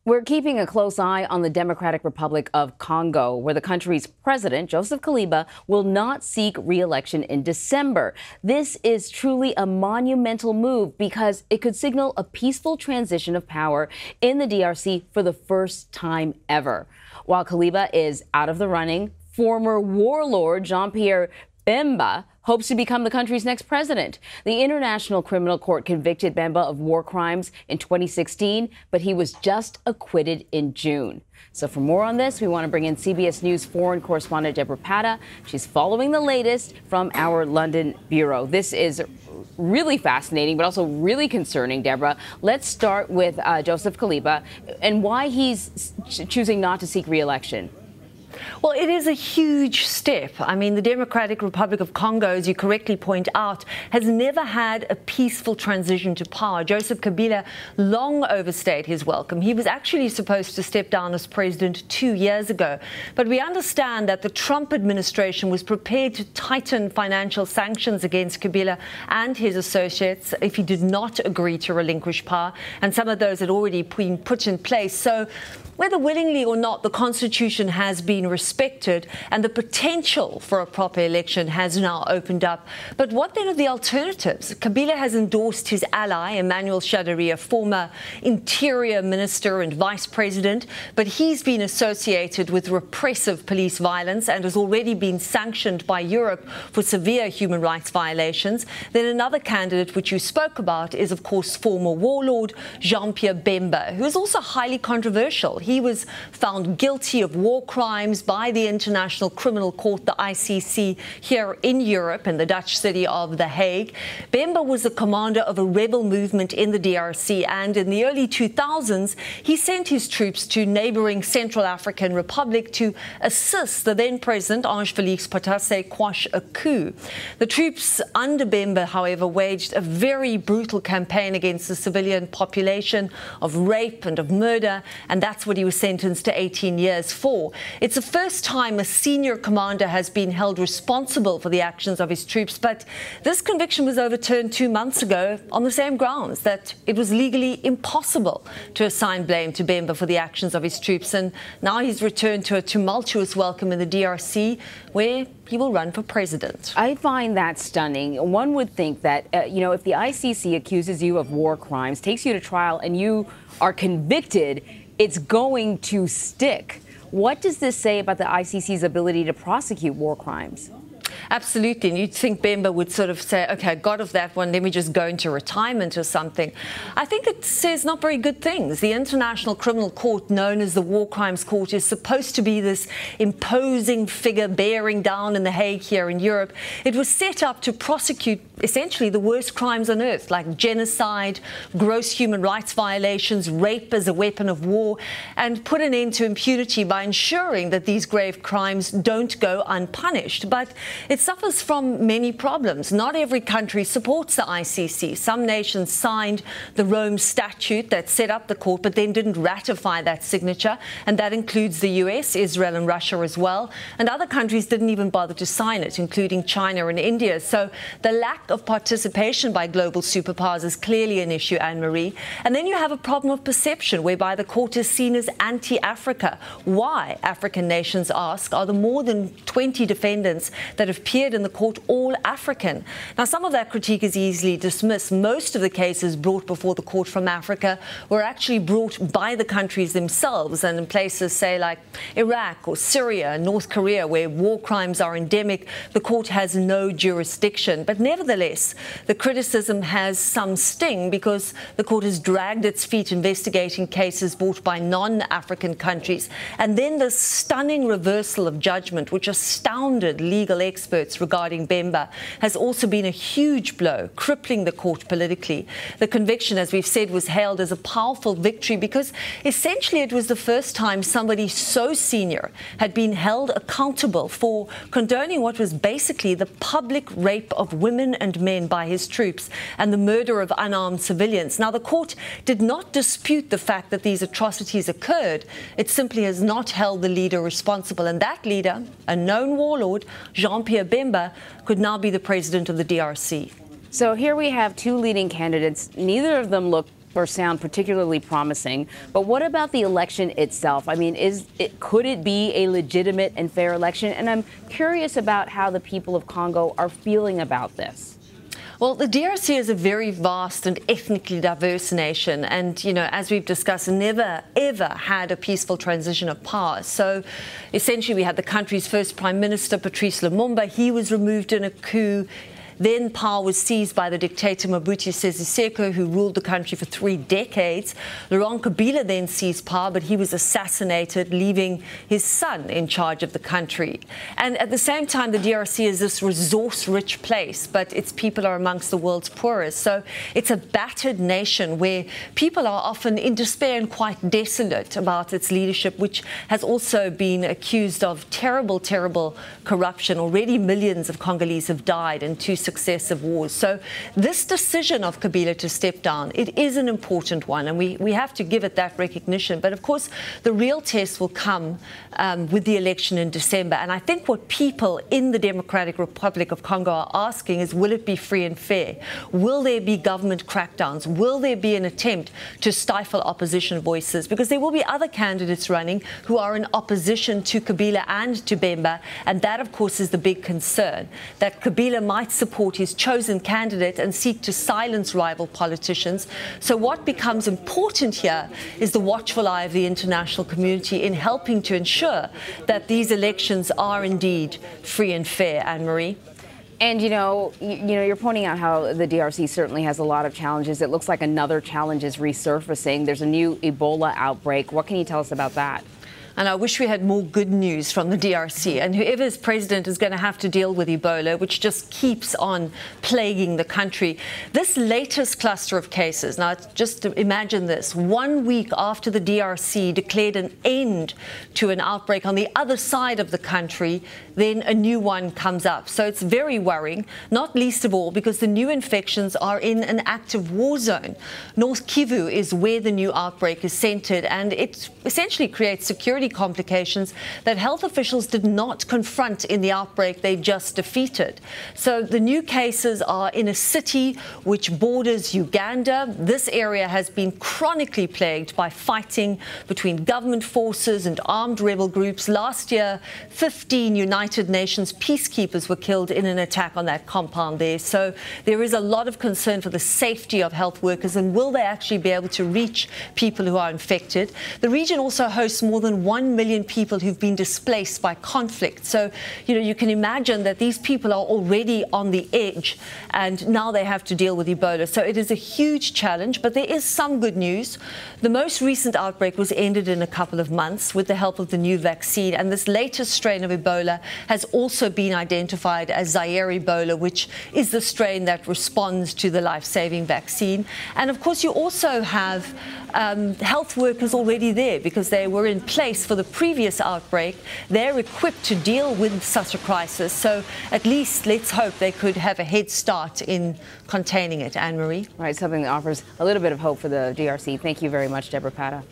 We're keeping a close eye on the Democratic Republic of Congo, where the country's president, Joseph Kabila, will not seek re-election in December. This is truly a monumental move because it could signal a peaceful transition of power in the DRC for the first time ever. While Kabila is out of the running, former warlord Jean-Pierre Bemba hopes to become the country's next president. The International Criminal Court convicted Bemba of war crimes in 2016, but he was just acquitted in June. So for more on this, we want to bring in CBS News foreign correspondent Debora Patta. She's following the latest from our London bureau. This is really fascinating, but also really concerning, Deborah. Let's start with Joseph Kabila and why he's choosing not to seek re-election. Well, it is a huge step. I mean, the Democratic Republic of Congo, as you correctly point out, has never had a peaceful transition to power. Joseph Kabila long overstayed his welcome. He was actually supposed to step down as president 2 years ago. But we understand that the Trump administration was prepared to tighten financial sanctions against Kabila and his associates if he did not agree to relinquish power. And some of those had already been put in place. So whether willingly or not, the Constitution has been respected and the potential for a proper election has now opened up. But what then are the alternatives? Kabila has endorsed his ally, Emmanuel Shadary, a former interior minister and vice president, but he's been associated with repressive police violence and has already been sanctioned by Europe for severe human rights violations. Then another candidate, which you spoke about, is, of course, former warlord Jean-Pierre Bemba, who is also highly controversial. He was found guilty of war crimes by the International Criminal Court, the ICC, here in Europe, in the Dutch city of The Hague. Bemba was the commander of a rebel movement in the DRC, and in the early 2000s, he sent his troops to neighboring Central African Republic to assist the then president, Jean-Pierre Bemba, quash a coup. The troops under Bemba, however, waged a very brutal campaign against the civilian population of rape and of murder, and that's what he was sentenced to 18 years for. It's the first time a senior commander has been held responsible for the actions of his troops, but this conviction was overturned 2 months ago on the same grounds, that it was legally impossible to assign blame to Bemba for the actions of his troops. And now he's returned to a tumultuous welcome in the DRC, where he will run for president. I find that stunning. One would think that, if the ICC accuses you of war crimes, takes you to trial, and you are convicted, it's going to stick. What does this say about the ICC's ability to prosecute war crimes? Absolutely. And you'd think Bemba would sort of say, OK, I got off that one, let me just go into retirement or something. I think it says not very good things. The International Criminal Court, known as the War Crimes Court, is supposed to be this imposing figure bearing down in The Hague here in Europe. It was set up to prosecute essentially the worst crimes on earth, like genocide, gross human rights violations, rape as a weapon of war, and put an end to impunity by ensuring that these grave crimes don't go unpunished. But it suffers from many problems. Not every country supports the ICC. Some nations signed the Rome Statute that set up the court, but then didn't ratify that signature. And that includes the US, Israel and Russia as well. And other countries didn't even bother to sign it, including China and India. So the lack of participation by global superpowers is clearly an issue, Anne-Marie. And then you have a problem of perception, whereby the court is seen as anti-Africa. Why, African nations ask, are the more than 20 defendants that have appeared in the court all African? Now, some of that critique is easily dismissed. Most of the cases brought before the court from Africa were actually brought by the countries themselves, and in places, say, like Iraq or Syria, North Korea, where war crimes are endemic, the court has no jurisdiction. But nevertheless, the criticism has some sting because the court has dragged its feet investigating cases brought by non-African countries. And then the stunning reversal of judgment, which astounded legal experts regarding Bemba, has also been a huge blow, crippling the court politically. The conviction, as we've said, was hailed as a powerful victory because essentially it was the first time somebody so senior had been held accountable for condoning what was basically the public rape of women and men by his troops and the murder of unarmed civilians. Now, the court did not dispute the fact that these atrocities occurred. It simply has not held the leader responsible. And that leader, a known warlord, Jean-Pierre Bemba, could now be the president of the DRC. So here we have two leading candidates. Neither of them look or sound particularly promising. But what about the election itself? I mean, could it be a legitimate and fair election? And I'm curious about how the people of Congo are feeling about this. Well, the DRC is a very vast and ethnically diverse nation. And, you know, as we've discussed, never, ever had a peaceful transition of power. So essentially, we had the country's first prime minister, Patrice Lumumba. He was removed in a coup. Then power was seized by the dictator Mobutu Sese Seko, who ruled the country for 3 decades. Laurent Kabila then seized power, but he was assassinated, leaving his son in charge of the country. And at the same time, the DRC is this resource-rich place, but its people are amongst the world's poorest. So it's a battered nation where people are often in despair and quite desolate about its leadership, which has also been accused of terrible, terrible corruption. Already millions of Congolese have died in 2 successive wars. So this decision of Kabila to step down, it is an important one, and we have to give it that recognition. But of course, the real test will come with the election in December. And I think what people in the Democratic Republic of Congo are asking is, will it be free and fair? Will there be government crackdowns? Will there be an attempt to stifle opposition voices? Because there will be other candidates running who are in opposition to Kabila and to Bemba. And that, of course, is the big concern, that Kabila might support his chosen candidate and seek to silence rival politicians. So what becomes important here is the watchful eye of the international community in helping to ensure that these elections are indeed free and fair, Anne-Marie. And, you're pointing out how the DRC certainly has a lot of challenges. It looks like another challenge is resurfacing. There's a new Ebola outbreak. What can you tell us about that? And I wish we had more good news from the DRC. And whoever is president is going to have to deal with Ebola, which just keeps on plaguing the country. This latest cluster of cases, now just imagine this, 1 week after the DRC declared an end to an outbreak on the other side of the country, then a new one comes up. So it's very worrying, not least of all because the new infections are in an active war zone. North Kivu is where the new outbreak is centered, and it essentially creates security complications that health officials did not confront in the outbreak they just defeated. So the new cases are in a city which borders Uganda. This area has been chronically plagued by fighting between government forces and armed rebel groups. Last year, 15 United Nations peacekeepers were killed in an attack on that compound there. So there is a lot of concern for the safety of health workers, and will they actually be able to reach people who are infected? The region also hosts more than 1 million people who've been displaced by conflict. So, you can imagine that these people are already on the edge, and now they have to deal with Ebola. So it is a huge challenge, but there is some good news. The most recent outbreak was ended in a couple of months with the help of the new vaccine, and this latest strain of Ebola has also been identified as Zaire Ebola, which is the strain that responds to the life-saving vaccine. And of course, you also have health workers already there because they were in place for the previous outbreak. They're equipped to deal with such a crisis. So at least let's hope they could have a head start in containing it, Anne-Marie. Right, something that offers a little bit of hope for the DRC. Thank you very much, Debora Patta.